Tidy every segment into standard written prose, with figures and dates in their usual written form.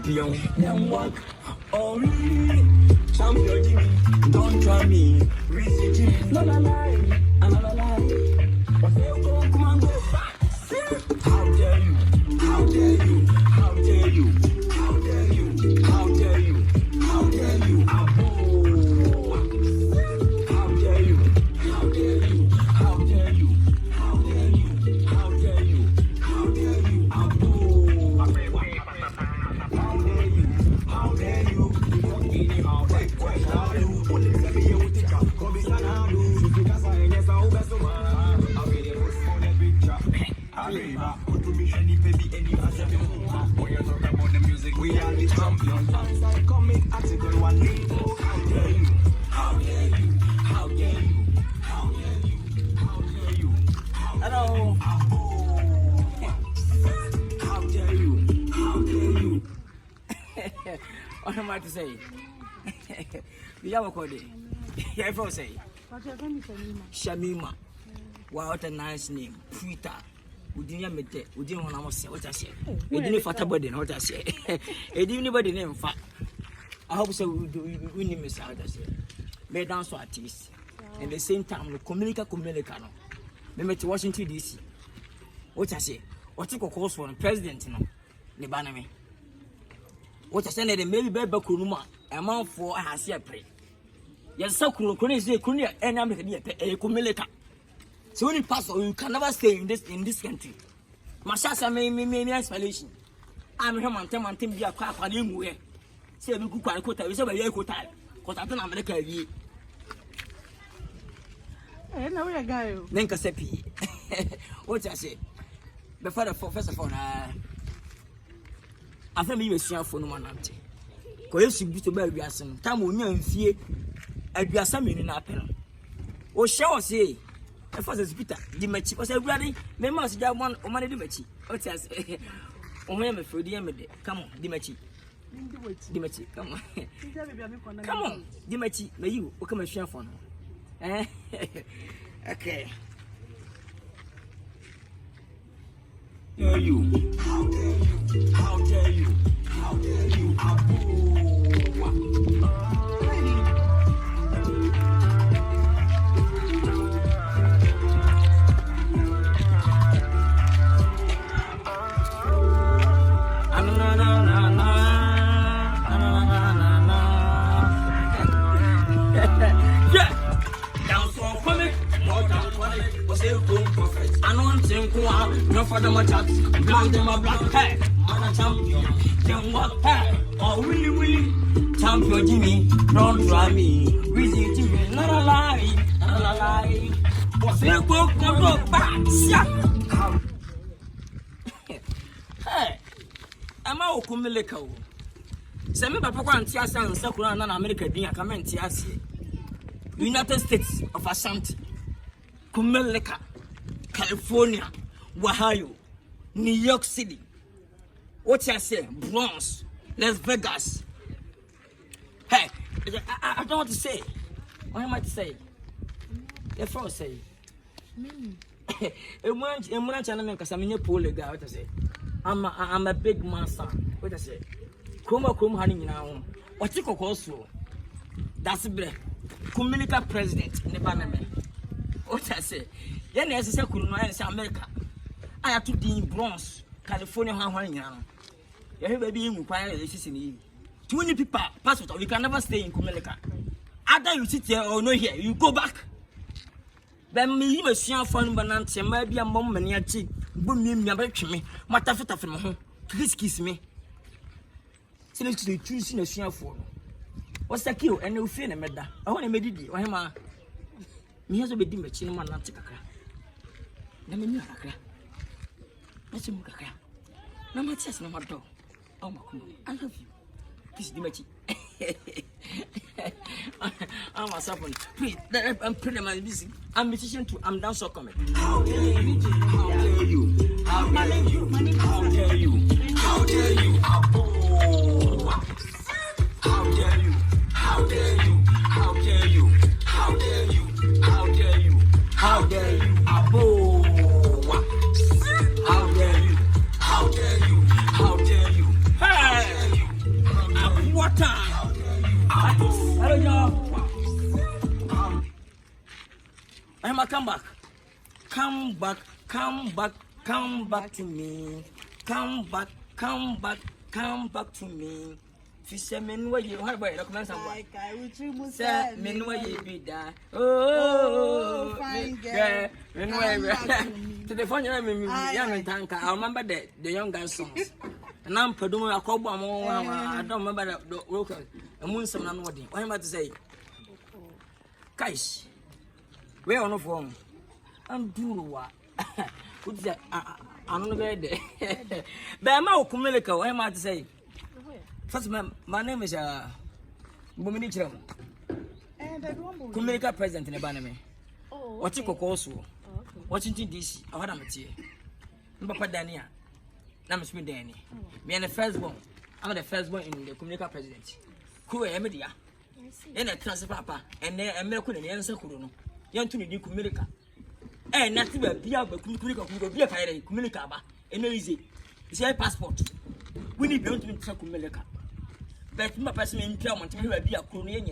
champion. Them walk. Oh, really? Champion Jimmy. Don't try me. Weezy Jimmy. Another lie. Another lie. But they go, come on, go back. How dare you? How dare you? How dare you? How dare you? How dare you? How dare you? How dare you? How dare you? How dare you? How dare you? How dare you? How dare you? How dare you? We are the champions. Comic article one day. How dare you? How dare you? How dare you? How dare you? How dare you? Hello. How dare you? How dare you? What am I to say? We have a code. Yeah, I say. Shamima. Wow, what a nice name. Twitter. We didn't meet it. We didn't want to say what I said. We didn't fat about it. What I say. It didn't anybody name fat. I hope so. We need Miss Out. I say. They dance for artists. At the same time, the KUMERICA. They met Washington DC. What I say. What you call calls for the president? No, the banner. What I said that maybe baby Kuruma amount for I see a pray. Yes, so Kuruna is a Kunia and I'm a KUMERICA. So when you pass, you can never stay in this country. Mashasa may explanation. I'm here on time be a crap on him where. Say we could quote a quote time. Because I don't America. I know a guy. Nkansah. What I say? Before the first of all, I think you see for no one. Because you to bury us some time when you fear a biasamin in Apple. Or shall I say? First Peter, the match was a bloody. They must have one or money the match. What else? Oh, I'm afraid the come on, the match. The match, come on. Come on, the match. May you come and share for now. Okay. Dare you? How dare you? How dare you? How dare you? No for the match, blind them a black hair, man a champion. Then what hair? Oh, really, champion Jimmy, don't try me. Weezy Jimmy, not a lie, not a lie. What's the book? Go back, hey, I'm a KUMERICA. Send me Papa and Tiasa and Sakura and America being a comment. United States of Ashanti, KUMERICA, California. Ohio, New York City, what I say, Bronx, Las Vegas. Hey, I don't want to say. What am I to say? The first say. I'm a big master. What I say? Chroma honey now. What you call so? That's the KUMERICA president in the banner. What I say? Then there's a second America. I have to be in Bronx, California. You baby in require 20 people passport. You can never stay in KUMERICA. Either you sit here or no here, you go back. Then me even see fun banana, maybe a mom and your cheek, boom me, me, matafeta from home. Please kiss me. Since you choose in a share for. What's the kill and no fear, Medda? I want to make it. Why am I? Me has a bit of chin, man, not to crack. Let me crack. Let's move crack. No more chest, no more dog. Oh, I love you. Please, Dimachi. I'm a serpent. Please, I'm pretty much busy. I'm musician too. I'm down so comment. How dare you? How dare you? How dare you? How dare you? How dare you? How dare you? How dare you? How dare you? How dare you? How dare you? How dare you? How dare you? How dare you? How dare you? How dare you? Hey! Hello, y'all. Emma, come back. Come back, come back, come back to me. Come back, come back, come back to me. Fishermen, where you have a document somewhere. Sir, men, where you be there. Oh, fine girl. To the phone, young Nkansah. I remember the young guy's songs. And I'm producing a cobble. I don't remember the local. A moon, some unworthy. What am I to say? Kaish, where on the phone? I'm doing what? What's that? I'm not there. But I'm out Kumerica. What am I to say? First, my name is Buminichram. KUMERICA president in the Baname. What's your cocoa? Washington DC. I had a material. Papa Dania. I'm a Smith Danny. Me and the firstborn. I'm the firstborn in the KUMERICA president. Who are media? And a transfer papa, and then American and answer Kuruno. Young to the KUMERICA. And nothing but be out, but KUMERICA could be a KUMERICA, and no easy. It's a passport. We need to KUMERICA. But my person in German to be a colonial.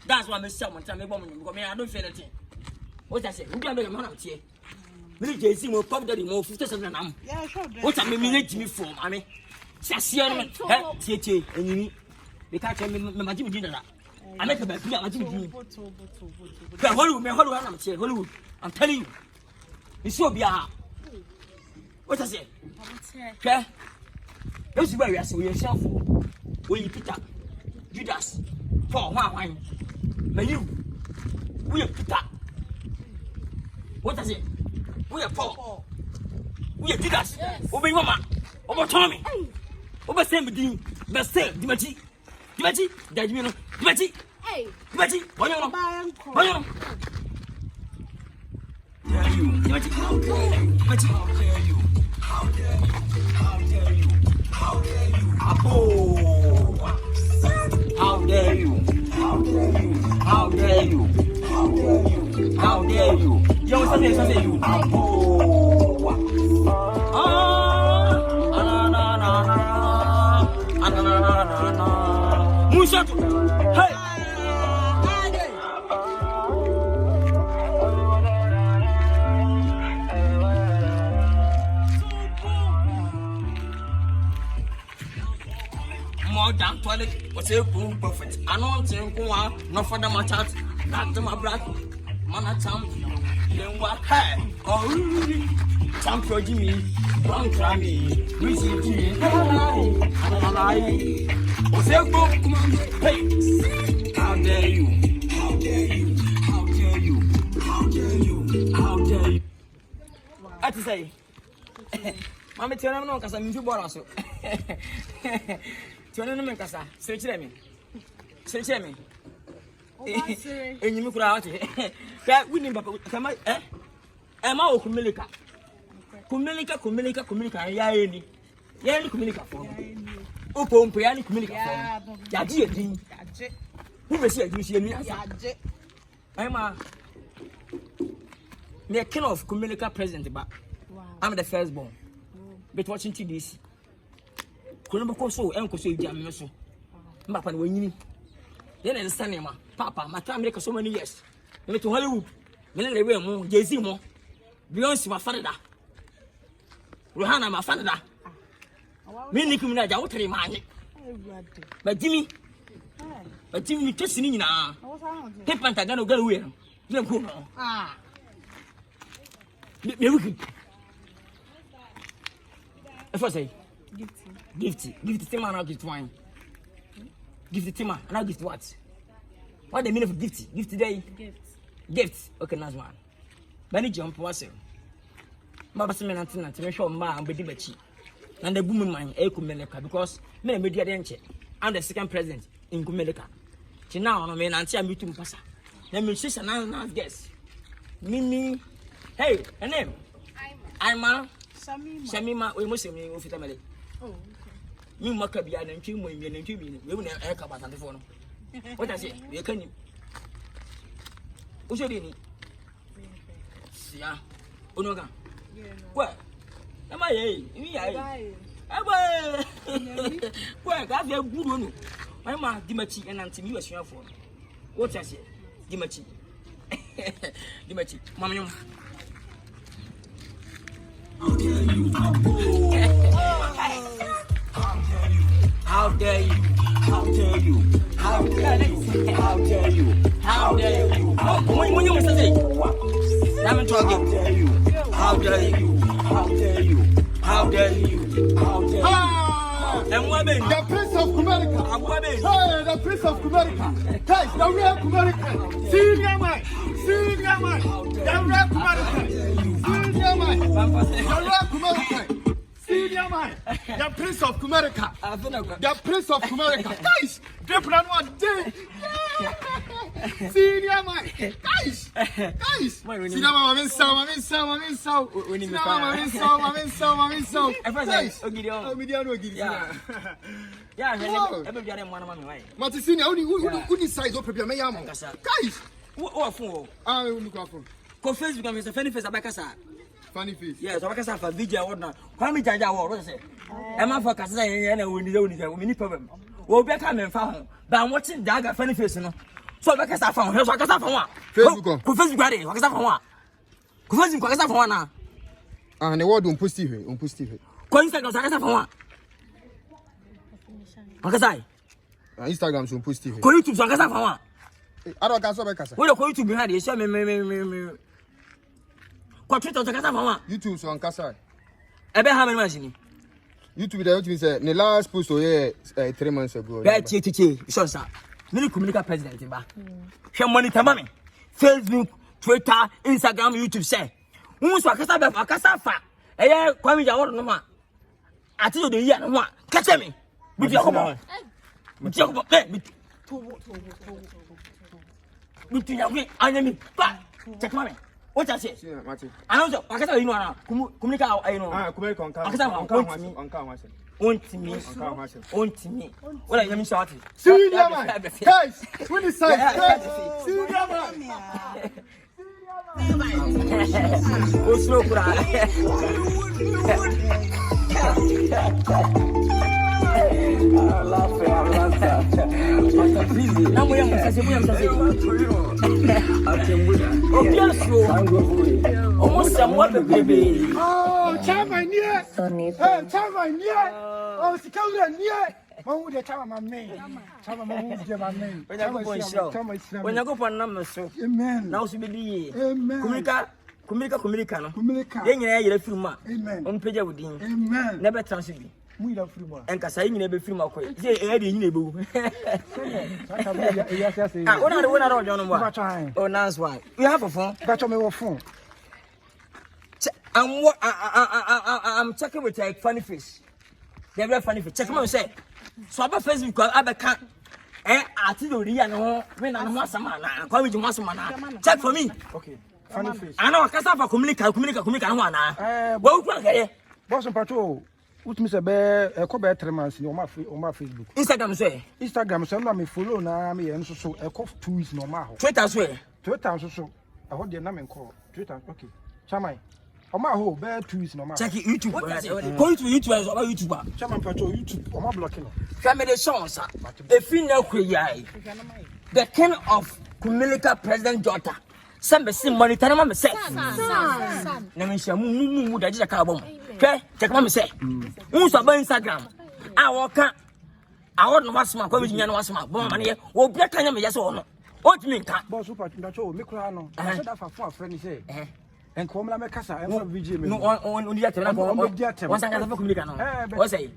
That's why Miss Salmon tell me, I don't feel anything. What I say, who can be a man of tea? Millie Jason will pop that in more 57. What I mean, me for, I mean, Sassian, Tia, and you. They can't tell me, my dinner. I make a bad thing. But Hollywood, I'm telling you, it's so be a. What I say? Okay? This is where you are so yourself. When you Peter, Judas, for wine. May you, we are Peter. What I say? We are Paul. We are Judas. Over Mama, over Tommy, over Sam, but say, Dimachi. Dimachi, that you know, Dimachi, hey, Dimachi, what you know? Dare you, Dimachi, how dare you, Dimachi, how dare you, how dare you, how dare you, how dare you, Apo, how dare you, how dare you, how dare you, how dare you, how dare you, yo, something you, Apo, Shut up! Hey! More than toilet was a boom prophet. I know I'm saying, no for the chat. Back to my black man, champion. Then what? Hey! Oh, champion Jimmy. Don't try me. Weezy Jimmy. Hey, how dare you? How dare you? How dare you? How dare you? How dare you? I to say, Mamma, tell me no, because I'm too bored. So, tell me, Nkansah, search me. Search me. And you look out here. That winning, Papa, come on, eh? Am I KUMERICA? KUMERICA, yeah, KUMERICA for Open Piani KUMERICA. Yaji, who may say you see me? I'm a king of KUMERICA president, but I'm the firstborn. But watching this, Colombo so and Coso Jamiso. Mapa when you then understand, Papa, my time make so many years. Went to Hollywood, then they were more, Jay-Z more. Beyonce, my father. Rohana, my father. Me Nicki Minaj, I want to remind you. But Jimmy, just in now. Take Pantagano, go away. You don't go. If I say, gift the man, I'll gift wine. Gift the Timmer, and I'll gift what? What the meaning of gift? Gift today? Gift. Okay, nice one. Benny jump, what's it? Mabasman and to make sure man be debachi. And the booming mine, KUMERICA, because me media didn't. I'm the second president in KUMERICA. Now, I mean, until I'm meeting Passa. Let me see another guess. Mimi, hey, her name? I'm Shamima, we must say, with family. Oh, you Maccabi and Kim, we will never air about the phone. What I say, you can. What's your name? Yeah, Unoga. What? Am I? Well, I have a good one. My ma Dimachi and Auntie you as your phone. What I say? Dimachi. Dimachi. Mamma. How dare you? How dare you? How dare you? How dare you? How dare you? How dare you? When you say, I'm talking. How dare you? How dare you? How dare you? How dare you? And woman, the Prince of KUMERICA. Hey, the Prince of KUMERICA. Guys, the real KUMERICA. Senior man. Senior man. The real KUMERICA. Senior man. The real KUMERICA. Senior man. The Prince of KUMERICA. The Prince of KUMERICA. Guys, the plan one day. Senior man. Guys. Senior man, I'm in so. Yeah, Mati senior, who size up prepare me yam. Guys, what for? Ko Facebook am say funny face abakasa. Funny face. Yes, abakasa for VGMA na. Kwa mi jaja wo ro say. E ma for kasa yen na woni ni problem. Wo be ka me fa ho. Ba watching daga funny face no. So abakasa fa ho. So abakasa fa ho. Facebook. Ko Facebook ade, abakasa fa ho. Ko Facebook abakasa fa ho na. Ah, ne word on positive. Ko Instagram abakasa fa ho. Akasai. Instagram so positive. Ko YouTube so akasa fa ho. I don't kasa. We ko YouTube behind you, share me. Ko Twitter so akasa fa ho. YouTube so Nkansah. Ebe how many months ni? YouTube say the last post oh 3 months ago. Right, so sir. Me KUMERICA president ba. Hwe monitor ma me. Facebook, Twitter, Instagram, YouTube say. Who so akasa fa. Eye kwami ja woro no ma. Ati do yi no ma. Catch me. Bi ya ko mo. Enemy. Check me. What I say? I know. I can't you know. KUMERICA, I know. KUMERICA. On me. What I am shouting. Senior man. Guys, when is size? Senior man. Oh, slow cry. I love it. Now we am almost somewhat baby. Oh, Chama near. Chama near. Oh, Sikala near. When you go when you go for number so. Amen. Now she be. Amen. KUMERICA no. Yen nyina yere firma. Amen. On page with him. Amen. Never transit be. We love firma. Nkansah yin nyina be firma ko. Je e de yin na bewu. Ah, one are John one. Oh, that's why. We have a phone. That's my phone. I'm checking with a funny face. They're very funny face. Check me say. So about Facebook I can ati do ria no when na mo asama na kwa mi mo asama na check for me. Okay. Funny face. I know akasa for KUMERICA no ana. Wo ku agaye. Boss patrol. What me say be ko be 3 months no ma Facebook. Instagram say no me follow na me yen so e ko 2 weeks no ma ho. Twitter so I hold the name call. Twitter okay. Chamai. Oma ho be 2 weeks no ma. Check YouTube. Go to YouTube as about YouTuber. Chairman patrol YouTube. Oma blocking. Family songs. The female kweyai. The king of KUMERICA president daughter. Some say monitor ma me say. Na me hia mu da je ka bom. Okay? Check ma me say. Who so about Instagram. I walk I want no wasma kwa me nya no wasma. Bom ma ne wo bia kan nya me yase wo no. What mean ka? Boss super patrol me kura no. I said that for friend say. And come la me kasa and VGMA. No on the atem na go. Once I got KUMERICA no. What say?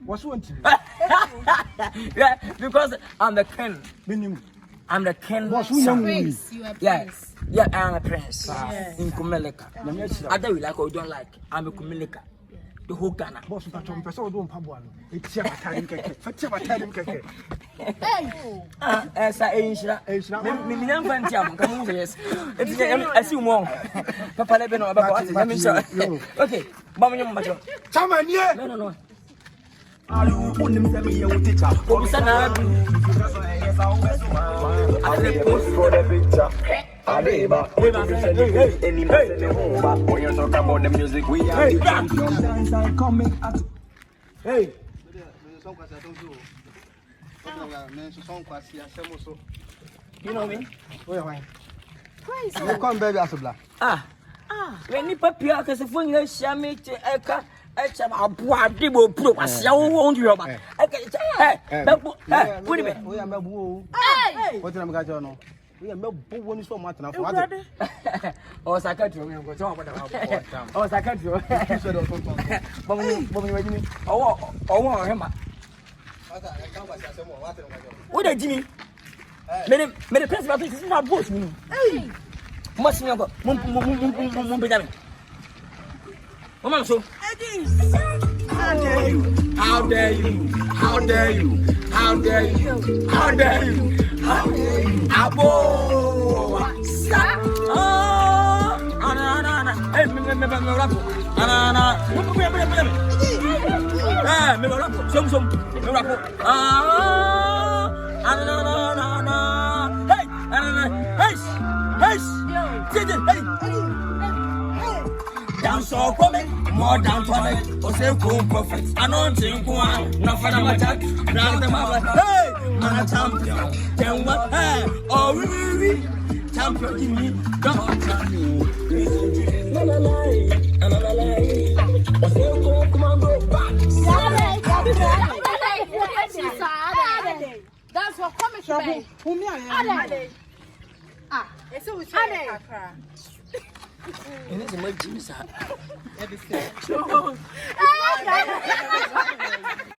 What's one thing? Yeah, because I'm the king. I'm the king. Prince. You are prince. Yeah, I'm a prince. In KUMERICA. I don't like or don't like. I'm a KUMERICA. The whole Ghana. Boss, but I'm person don't pabwa. It's your time keke. Fetch your time keke. Hey. Esa Aisha. Me nyam fantiam. Come on, yes. It's I see more. Papa lebe no about. Let me show. Okay. Mama nyam macho. Chama nie. No. Alu unim se me you teacher. Go sana. I post for the picture. When you talk about the music, we are the champions. Hey. You know me? Come baby asubla. When you prepare because if you share me to Eka, Echam Dibo Pro, I see how won't you about. Put him in. We are Mabu. What am I going to we are Mabu so much now. Oh, Sakatro, I'm going to talk about. Oh, Sakatro. Oh, him. What did Jimmy? Made a press about this is not both. Hey, must me go. Woman, so how dare you? How dare you? How dare you? How dare you? How dare you? How dare you? Abo! Hey, me rap. Me rap. Some. Me rap. Hey. Down so coming, more down to it. Or say, cool prophet. I don't think one. No for my attack. Now them up. Hey, man, a champion. Then what? Hey, oh, we champion. Give me. Don't tell me. Another lie. I say, come on, go back. That's what coming to Who me I am? It's a Ade. And it's a much.